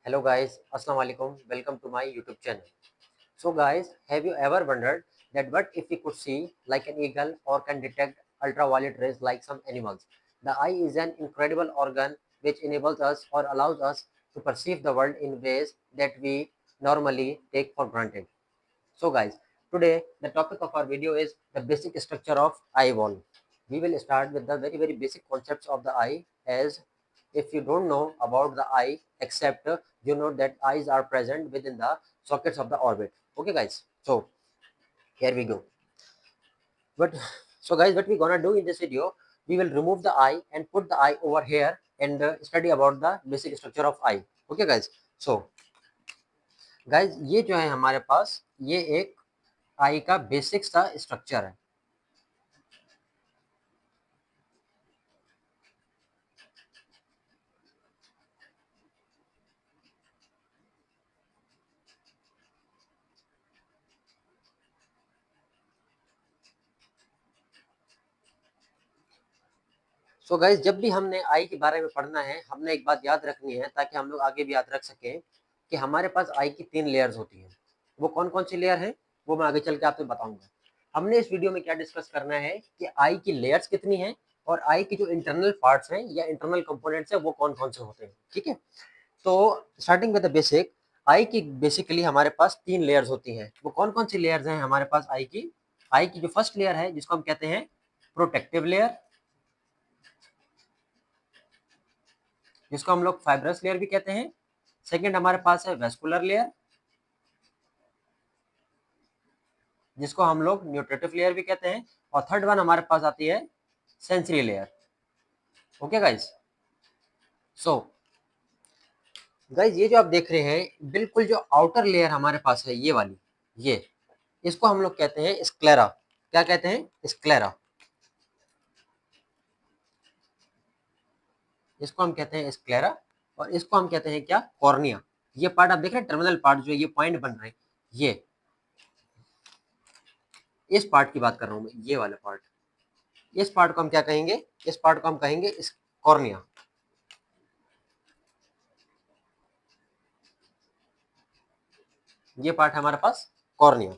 Hello guys, Assalamu alaikum. Welcome to my YouTube channel. So guys, have you ever wondered that what if we could see like an eagle or can detect ultraviolet rays like some animals? The eye is an incredible organ which enables us or allows us to perceive the world in ways that we normally take for granted. So guys, today the topic of our video is the basic structure of eye wall. We will start with the very basic concepts of the eye, as if you don't know about the eye, except you know that eyes are present within the sockets of the orbit. Okay guys, so here we go. But so guys, what we gonna do in this video, we will remove the eye and put the eye over here and study about the basic structure of eye. Okay guys, so guys, ये जो है हमारे पास ये एक आई का basic सा structure है. So guys, जब भी हमने आई के बारे में पढ़ना है, हमने एक बात याद रखनी है ताकि हम लोग आगे भी याद रख सकें कि हमारे पास आई की 3 लेयर्स होती हैं. वो कौन कौन सी लेयर है वो मैं आगे चल के आपको बताऊंगा. हमने इस वीडियो में क्या डिस्कस करना है कि आई की लेयर्स कितनी हैं और आई की जो इंटरनल पार्ट्स हैं या इंटरनल कंपोनेंट्स हैं वो कौन कौन से होते हैं. ठीक है, तो स्टार्टिंग विद द बेसिक, आई की बेसिकली हमारे पास 3 लेयर्स होती हैं. वो कौन कौन सी लेयर्स हैं हमारे पास आई की जो फर्स्ट लेयर है जिसको हम कहते हैं प्रोटेक्टिव लेयर, जिसको हम लोग फाइब्रस लेयर भी कहते हैं. सेकंड हमारे पास है वेस्कुलर लेयर, जिसको हम लोग न्यूट्रिटिव लेयर भी कहते हैं. और थर्ड वन हमारे पास आती है sensory layer. Okay guys, so guys, ये जो आप देख रहे हैं बिल्कुल जो आउटर लेयर हमारे पास है ये वाली, ये इसको हम लोग कहते हैं स्क्लेरा. क्या कहते हैं? स्क्लेरा. इसको हम कहते हैं स्क्लेरा और इसको हम कहते हैं क्या? कॉर्निया. ये पार्ट आप देख रहे हैं, टर्मिनल पार्ट जो है ये पॉइंट बन रहे हैं, ये इस पार्ट की बात कर रहा हूं मैं, ये वाला पार्ट. इस पार्ट को हम क्या कहेंगे? इस पार्ट को हम कहेंगे इस कॉर्निया. ये पार्ट है हमारे पास कॉर्निया.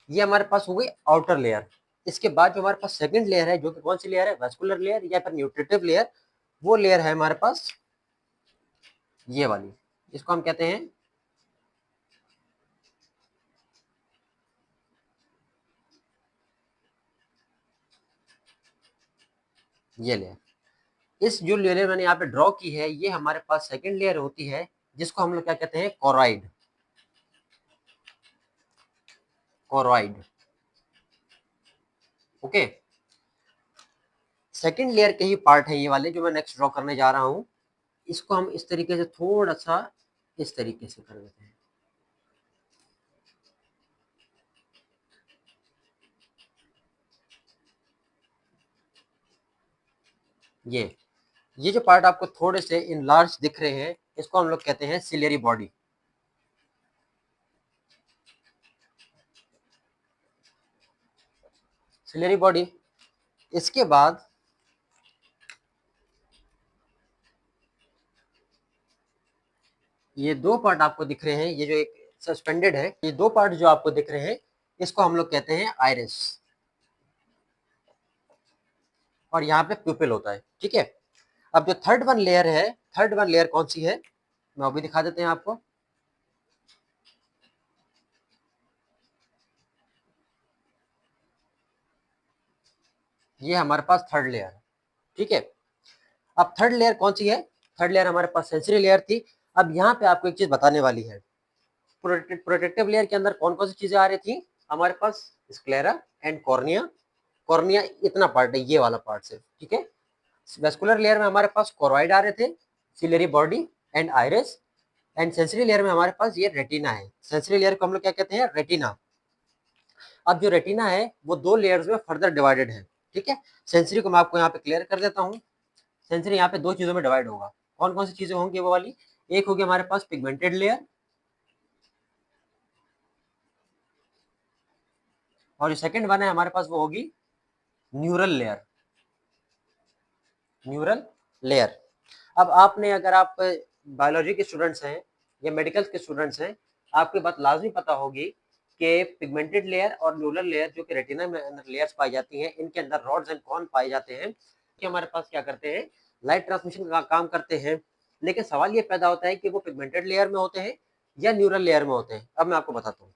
ये हमारे पास हो गई आउटर लेयर. इसके बाद जो हमारे पास सेकंड लेयर है, जो कि कौन सी लेयर है? वेस्कुलर लेयर या फिर न्यूट्रिटिव लेयर. वो लेयर है हमारे पास ये वाली. इसको हम कहते हैं ये लेयर. इस जो लेयर मैंने यहाँ पे ड्रॉ की है ये हमारे पास सेकंड लेयर होती है, जिसको हम लोग क्या कहते हैं? Choroid. Choroid. Okay, second layer के ही पार्ट है ये वाले जो मैं नेक्स्ट ड्रॉ करने जा रहा हूँ. इसको हम इस तरीके से थोड़ा सा इस तरीके से कर देते हैं. ये जो पार्ट आपको थोड़े से इनलार्ज दिख रहे हैं इसको हम लोग कहते हैं सिलियरी बॉडी. Ciliary body. इसके बाद ये दो पार्ट आपको दिख रहे हैं, ये जो एक सस्पेंडेड है, ये दो पार्ट जो आपको दिख रहे हैं इसको हम लोग कहते हैं आइरिस. और यहाँ पे प्यूपिल होता है. ठीक है, अब जो थर्ड वन लेयर है, थर्ड वन लेयर कौन सी है मैं अभी दिखा देते हैं आपको. ये हमारे पास थर्ड लेयर है. ठीक है, अब थर्ड लेयर कौन सी है? थर्ड लेयर हमारे पास सेंसरी लेयर थी. अब यहाँ पे आपको एक चीज बताने वाली है. प्रोटेक्टिव लेयर के अंदर कौन कौन सी चीजें आ रही थी हमारे पास? Sclera and cornea. कॉर्निया इतना पार्ट है, ये वाला पार्ट सिर्फ. ठीक है, वेस्कुलर लेयर में हमारे पास कोरॉइड आ रहे थे, ciliary body and iris. And sensory layer में हमारे पास ये रेटिना है. सेंसरी लेयर को हम लोग क्या कहते हैं? रेटिना. अब जो रेटिना है वो दो लेयर्स में फर्दर डिवाइडेड है. ठीक है, सेंसरी को मैं आपको यहाँ पे क्लियर कर देता हूँ. सेंसरी यहाँ पे दो चीजों में डिवाइड होगा. कौन कौन सी चीजें होंगी वो वाली? एक होगी हमारे पास पिगमेंटेड लेयर, और जो सेकंड वन है हमारे पास वो होगी न्यूरल लेयर. Neural layer. अब आपने, अगर आप बायोलॉजी के स्टूडेंट्स हैं या मेडिकल के स्टूडेंट्स हैं, आपको बात लाजमी पता होगी कि पिगमेंटेड लेयर और न्यूरल लेयर जो कि रेटिना में अंदर लेयर्स पाई जाती हैं, इनके अंदर रॉड्स एंड कॉन पाए जाते हैं कि हमारे पास क्या करते हैं, लाइट ट्रांसमिशन का काम करते हैं। लेकिन सवाल ये पैदा होता है कि वो पिगमेंटेड लेयर में होते हैं या न्यूरल लेयर में होते हैं। अब मैं आपको बताता हूँ।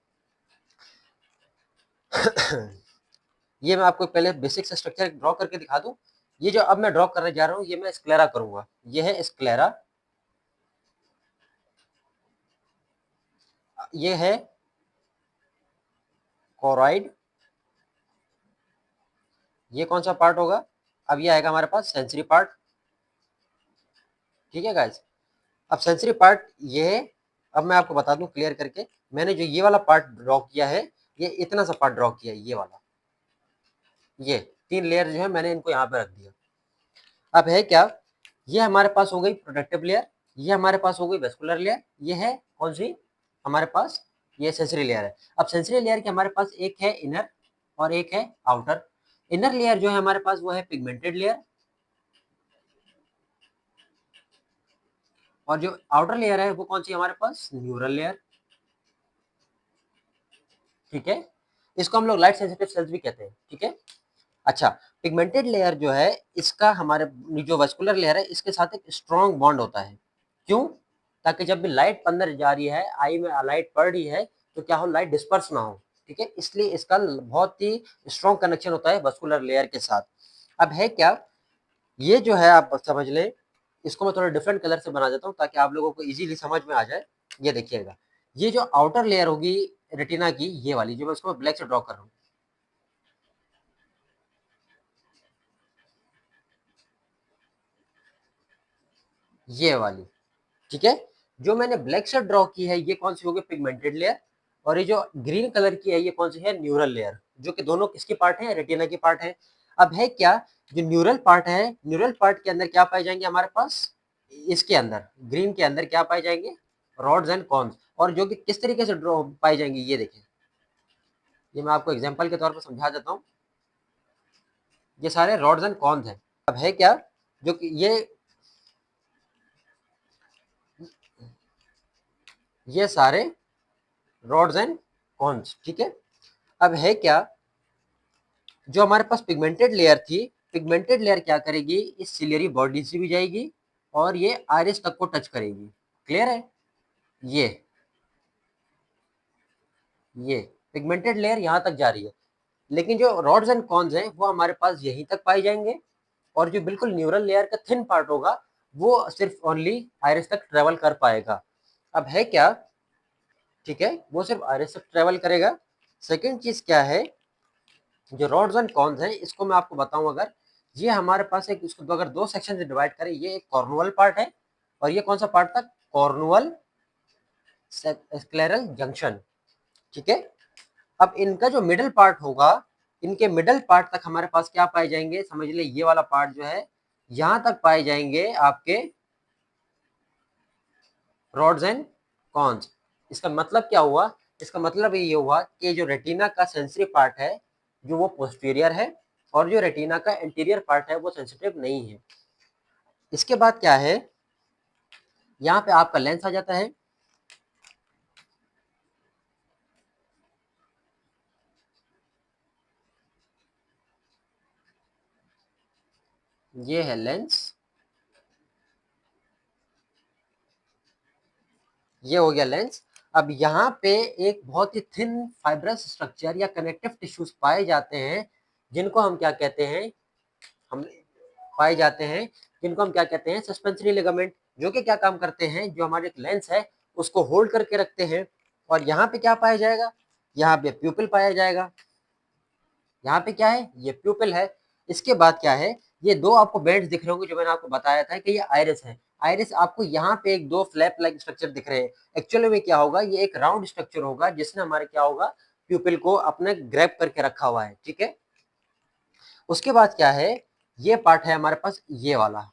ये मैं आपको पहले बेसिक से स्ट्रक्चर ड्रॉ करके दिखा दूं। ये जो अब मैं ड्रॉ करने जा रहा हूँ, ये मैं स्क्लेरा करूंगा। ये है स्क्लेरा, ये है कोरॉइड, ये कौन सा पार्ट होगा, अब ये आएगा हमारे पास सेंसरी पार्ट। ठीक है गाइस, अब सेंसरी पार्ट ये है। अब मैं आपको बता दूं क्लियर करके, मैंने जो ये वाला पार्ट ड्रॉ किया है, ये इतना सा पार्ट ड्रॉ किया है, ये वाला, ये 3 लेयर जो है मैंने इनको यहाँ पे रख दिया। अब है क्या, ये हमारे पास हो गई प्रोटेक्टिव लेयर, ये हमारे पास हो गई वेस्कुलर लेयर, ये है कौन सी हमारे पास, ये सेंसरी लेयर है। अब सेंसरी लेयर के हमारे पास एक है इनर और एक है आउटर। इनर लेयर जो है हमारे पास वो है पिगमेंटेड लेयर, और जो आउटर लेयर है वो कौन सी हमारे पास, न्यूरल लेयर। ठीक है, इसको हम लोग लाइट सेंसिटिव सेल्स भी कहते हैं। ठीक है, अच्छा, पिगमेंटेड लेयर जो है इसका हमारे जो वेस्कुलर लेयर है इसके साथ एक स्ट्रॉन्ग बॉन्ड होता है। क्यों, ताकि जब भी लाइट अंदर जा रही है, आई में लाइट पड़ रही है, तो क्या हो, लाइट डिस्पर्स ना हो। ठीक है, इसलिए इसका बहुत ही स्ट्रॉन्ग कनेक्शन होता है वेस्कुलर लेयर के साथ। अब है क्या, ये जो है आप समझ लें, इसको मैं थोड़ा डिफरेंट कलर से बना देता हूँ ताकि आप लोगों को इजीली समझ में आ जाए। ये देखिएगा, ये जो आउटर लेयर होगी रेटिना की, ये वाली जो मैं उसको ब्लैक से ड्रॉ कर रहा हूँ, ये वाली। ठीक है, जो मैंने ब्लैक से ड्रॉ की है ये कौन सी होगी, पिगमेंटेड लेयर। और ये जो ग्रीन कलर की है ये कौन सी है, न्यूरल लेयर, जो कि दोनों किसकी पार्ट है, रेटिना की पार्ट है। अब है क्या, जो न्यूरल पार्ट है, न्यूरल पार्ट के अंदर क्या पाए जाएंगे हमारे पास, इसके अंदर ग्रीन के अंदर क्या पाए जाएंगे, रॉड्स एंड कॉन्स। और जो कि किस तरीके से ड्रॉ पाई जाएंगी, ये देखें, ये मैं आपको एग्जाम्पल के तौर पर समझा देता हूँ। ये सारे रॉड्स एंड कॉन्स हैं। अब है क्या, जो कि ये सारे रॉड्स एंड कॉन्स। ठीक है, अब है क्या, जो हमारे पास पिगमेंटेड लेयर थी, पिगमेंटेड लेयर क्या करेगी, इस सिलियरी बॉडी से भी जाएगी और ये आइरिस तक को टच करेगी। क्लियर है, ये ये पिगमेंटेड लेयर यहाँ तक जा रही है, लेकिन जो रॉड्स एंड कॉन्स हैं वो हमारे पास यहीं तक पाई जाएंगे। और जो बिल्कुल न्यूरल लेयर का थिन पार्ट होगा वो सिर्फ ओनली आइरिस तक ट्रेवल कर पाएगा। अब है क्या, ठीक है, वो सिर्फ आइरिस तक ट्रेवल करेगा। सेकेंड चीज क्या है, जो रॉड्स एंड कॉन्स हैं इसको मैं आपको बताऊं, अगर ये हमारे पास एक, इसको अगर दो सेक्शन से डिवाइड करें, ये एक कॉर्नुअल पार्ट है और ये कौन सा पार्ट था, कॉर्नुअल स्क्लेरल जंक्शन। ठीक है, अब इनका जो मिडल पार्ट होगा, इनके मिडल पार्ट तक हमारे पास क्या पाए जाएंगे, समझ ले, ये वाला पार्ट जो है यहां तक पाए जाएंगे आपके रॉड्स एंड कॉन्स। इसका मतलब क्या हुआ, इसका मतलब ये हुआ कि जो रेटिना का सेंसरी पार्ट है जो वो पोस्टीरियर है, और जो रेटिना का इंटीरियर पार्ट है वो सेंसिटिव नहीं है। इसके बाद क्या है, यहाँ पे आपका लेंस आ जाता है। ये है लेंस, ये हो गया लेंस। अब यहाँ पे एक बहुत ही थिन फाइब्रस स्ट्रक्चर या कनेक्टिव टिश्यूज पाए जाते हैं, जिनको हम क्या कहते हैं, हम पाए जाते हैं, जिनको हम क्या कहते हैं, सस्पेंसरी लिगामेंट, जो कि क्या काम करते हैं, जो हमारे लेंस है उसको होल्ड करके रखते हैं। और यहाँ पे क्या पाया जाएगा, यहाँ पे प्यूपिल पाया जाएगा। यहाँ पे क्या है, ये प्यूपिल है। इसके बाद क्या है, ये दो आपको बैंड्स दिख रहे होंगे जो मैंने आपको बताया था कि ये आइरिस है। आइरिस आपको यहाँ पे एक दो फ्लैप लाइक स्ट्रक्चर दिख रहे हैं। एक्चुअली में क्या होगा, ये एक राउंड स्ट्रक्चर होगा जिसने हमारे क्या होगा, प्यूपिल को अपने ग्रैब करके रखा हुआ है। ठीक है, उसके बाद क्या है, ये पार्ट है हमारे पास ये वाला।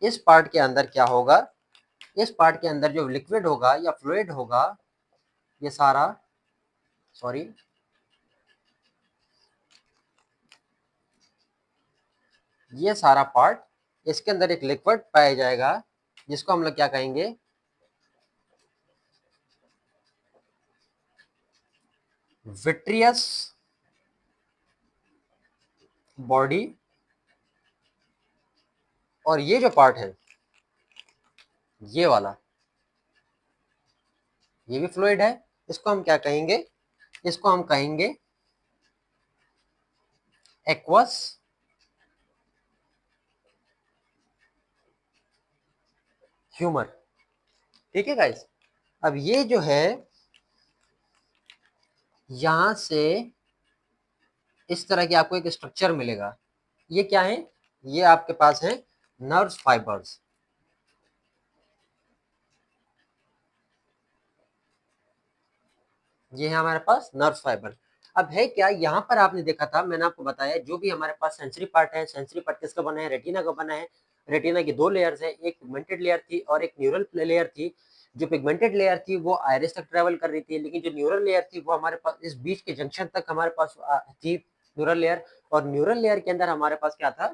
इस पार्ट के अंदर क्या होगा, इस पार्ट के अंदर जो लिक्विड होगा या फ्लूइड होगा, ये सारा, सॉरी, ये सारा पार्ट, इसके अंदर एक लिक्विड पाया जाएगा जिसको हम लोग क्या कहेंगे, विट्रियस बॉडी, और ये जो पार्ट है ये वाला, ये भी फ्लूइड है। इसको हम क्या कहेंगे, इसको हम कहेंगे एक्वस ह्यूमर। ठीक है गाइस। अब ये जो है यहां से इस तरह की आपको एक स्ट्रक्चर मिलेगा। ये क्या है, ये आपके पास है नर्व फाइबर्स। ये है हमारे पास नर्व फाइबर। अब है क्या, यहाँ पर आपने देखा था, मैंने आपको बताया जो भी हमारे पास सेंसरी पार्ट है, सेंसरी पार्ट किसका बना है, रेटिना का बना है। रेटिना की दो लेयर्स है, एक पिगमेंटेड लेयर थी और एक न्यूरल लेयर थी। जो पिगमेंटेड लेयर थी वो आयरिस तक ट्रेवल कर रही थी, लेकिन जो न्यूरल लेयर थी वो हमारे पास इस बीच के जंक्शन तक हमारे पास थी न्यूरल लेयर। और न्यूरल लेयर के अंदर हमारे पास क्या था,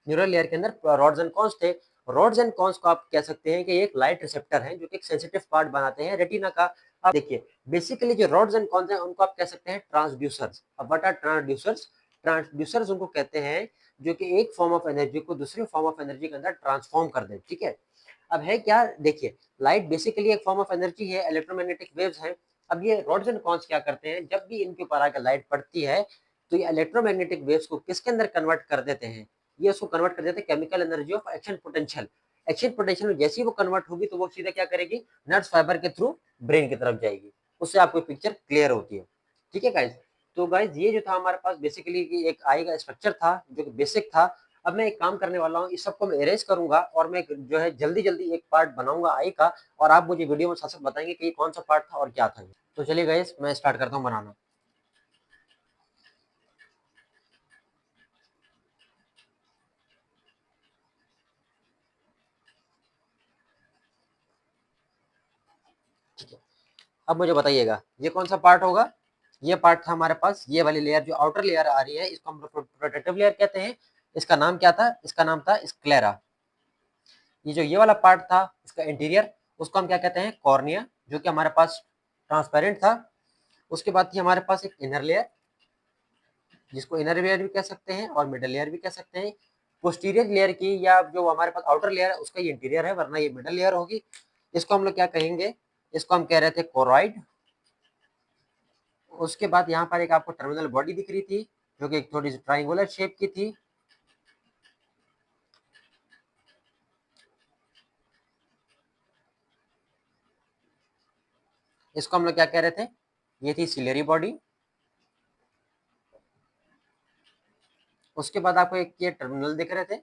न्यूरल लेयर के अंदर रॉड्स एंड कॉन्स थे। रॉड्स एंड कॉन्स को आप कह सकते हैं कि एक लाइट रिसेप्टर है जो कि एक सेंसिटिव पार्ट बनाते हैं रेटिना का। अब देखिए बेसिकली जो रॉड्स एंड कॉन्स हैं उनको आप कह सकते हैं ट्रांसड्यूसर्स। अब व्हाट आर ट्रांसड्यूसर्स, ट्रांसड्यूसर्स उनको कहते हैं जो कि एक फॉर्म ऑफ एनर्जी को दूसरे फॉर्म ऑफ एनर्जी के अंदर ट्रांसफॉर्म कर दें। ठीक है। अब है क्या, देखिए लाइट बेसिकली एक फॉर्म ऑफ एनर्जी है, इलेक्ट्रोमैग्नेटिक वेव्स हैं। अब ये रॉड्स एंड कॉन्स क्या करते हैं, जब भी इनके ऊपर आकर लाइट पड़ती है तो ये इलेक्ट्रोमैग्नेटिक वेव्स को किसके अंदर कन्वर्ट कर देते हैं, ये उसको कन्वर्ट कर देते हैं chemical energy of action potential. Action potential में जैसे ही वो कन्वर्ट होगी तो वो सीधा क्या करेगी, नर्व फाइबर के थ्रू ब्रेन की तरफ जाएगी। उससे आपको पिक्चर क्लियर होती है। ठीक है गाइज। तो गाइज ये जो था हमारे पास बेसिकली एक आई का स्ट्रक्चर था जो कि बेसिक था। अब मैं एक काम करने वाला हूँ, इस सबको मैं इरेज करूंगा और मैं जो है जल्दी जल्दी एक पार्ट बनाऊंगा आई का, और आप मुझे वीडियो में साथ साथ बताएंगे कि ये कौन सा पार्ट था और क्या था। तो चलिए गाइज मैं स्टार्ट करता हूँ बनाना। ठीक है। अब मुझे बताइएगा ये कौन सा पार्ट होगा। ये पार्ट था हमारे पास, ये वाली लेयर जो आउटर लेयर आ रही है इसको हम प्रोटेक्टिव लेयर कहते हैं। इसका नाम क्या था, इसका नाम था स्क्लेरा। ये जो ये वाला पार्ट था इसका इंटीरियर, उसको हम क्या कहते हैं, कॉर्निया, जो कि हमारे पास ट्रांसपेरेंट था। उसके बाद थी हमारे पास एक इनर लेयर, जिसको इनर लेयर भी कह सकते हैं और मिडल लेयर भी कह सकते हैं। पोस्टीरियर लेयर की या जो हमारे पास आउटर लेयर है उसका ये इंटीरियर है, वरना ये मिडल लेयर होगी। इसको हम लोग क्या कहेंगे, इसको हम कह रहे थे कोरॉइड। उसके बाद यहाँ पर एक आपको टर्मिनल बॉडी दिख रही थी जो कि एक थोड़ी सी ट्राइंगुलर शेप की थी। इसको हम लोग क्या कह रहे थे, ये थी सिलेरी बॉडी। उसके बाद आपको एक ये टर्मिनल दिख रहे थे,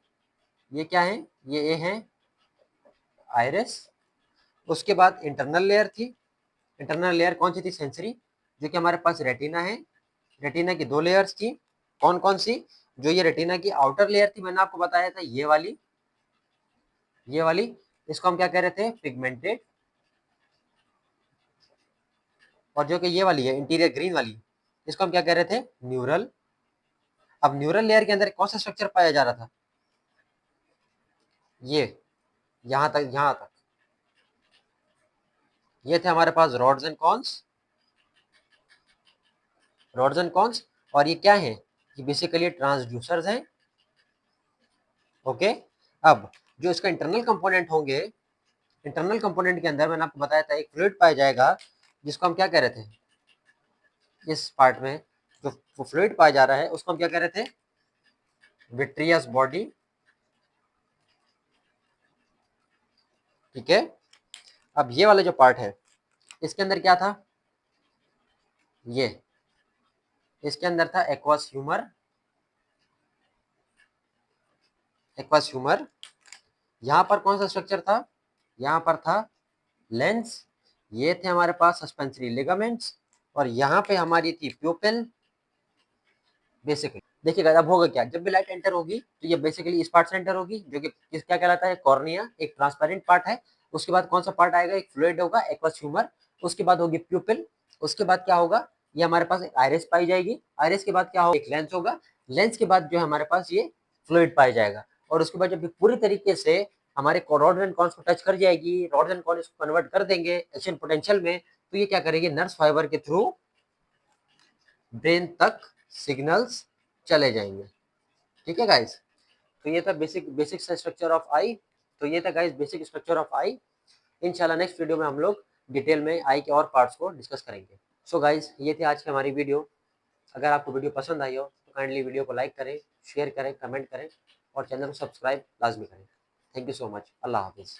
ये क्या है, ये है आइरिस। उसके बाद इंटरनल लेयर थी। इंटरनल लेयर कौन सी थी, सेंसरी, जो कि हमारे पास रेटिना है। रेटिना की दो लेयर्स थी, कौन कौन सी, जो ये रेटिना की आउटर लेयर थी मैंने आपको बताया था, ये वाली, ये वाली। इसको हम क्या कह रहे थे, पिगमेंटेड। और जो कि ये वाली है इंटीरियर ग्रीन वाली, इसको हम क्या कह रहे थे, न्यूरल। अब न्यूरल लेयर के अंदर कौन सा स्ट्रक्चर पाया जा रहा था, ये यहां तक, यहां तक ये थे हमारे पास rods and cones, rods and cones. और ये क्या है, ये बेसिकली ट्रांसड्यूसर्स हैं। ओके। अब जो इसका इंटरनल कंपोनेंट होंगे, इंटरनल कंपोनेंट के अंदर मैंने आपको बताया था एक फ्लूइड पाया जाएगा, जिसको हम क्या कह रहे थे, इस पार्ट में जो फ्लूइड पाया जा रहा है उसको हम क्या कह रहे थे, विट्रियस बॉडी। ठीक है। अब ये वाला जो पार्ट है इसके अंदर क्या था, ये इसके अंदर था एक्वस ह्यूमर। एक्वस ह्यूमर, यहाँ पर कौन सा स्ट्रक्चर था, यहाँ पर था लेंस। ये थे हमारे पास सस्पेंसरी लिगामेंट्स। और यहाँ पे हमारी थी प्यूपिल। बेसिकली देखिएगा अब होगा क्या, जब भी लाइट एंटर होगी तो ये बेसिकली इस पार्ट से एंटर होगी जो कि क्या कहलाता है, कॉर्निया, एक ट्रांसपेरेंट पार्ट है। उसके बाद कौन सा पार्ट आएगा, एक फ्लूइड होगा, एक्वस ह्यूमर। उसके बाद होगी प्यूपिल। उसके बाद क्या होगा, ये हमारे पास एक आइरिस पाई जाएगी। आइरिस के बाद क्या होगा, एक लेंस होगा। लेंस के बाद जो है हमारे पास ये फ्लूइड पाया जाएगा। और उसके बाद जब पूरी तरीके से हमारे रॉड एंड कॉन्स को टच कर जाएगी, रॉड एंड कॉन इसको कन्वर्ट कर देंगे एक्शन पोटेंशियल में, तो ये क्या करेगी, नर्व फाइबर के थ्रू ब्रेन तक सिग्नल्स चले जाएंगे। ठीक है गाइस, तो ये था बेसिक बेसिक स्ट्रक्चर ऑफ आई। तो ये था गाइस बेसिक स्ट्रक्चर ऑफ आई। इंशाल्लाह नेक्स्ट वीडियो में हम लोग डिटेल में आई के और पार्ट्स को डिस्कस करेंगे। सो गाइस, ये थी आज की हमारी वीडियो। अगर आपको वीडियो पसंद आई हो तो काइंडली वीडियो को लाइक करें, शेयर करें, कमेंट करें और चैनल को सब्सक्राइब लाजमी करें। Thank you so much. अल्लाह हाफिज़।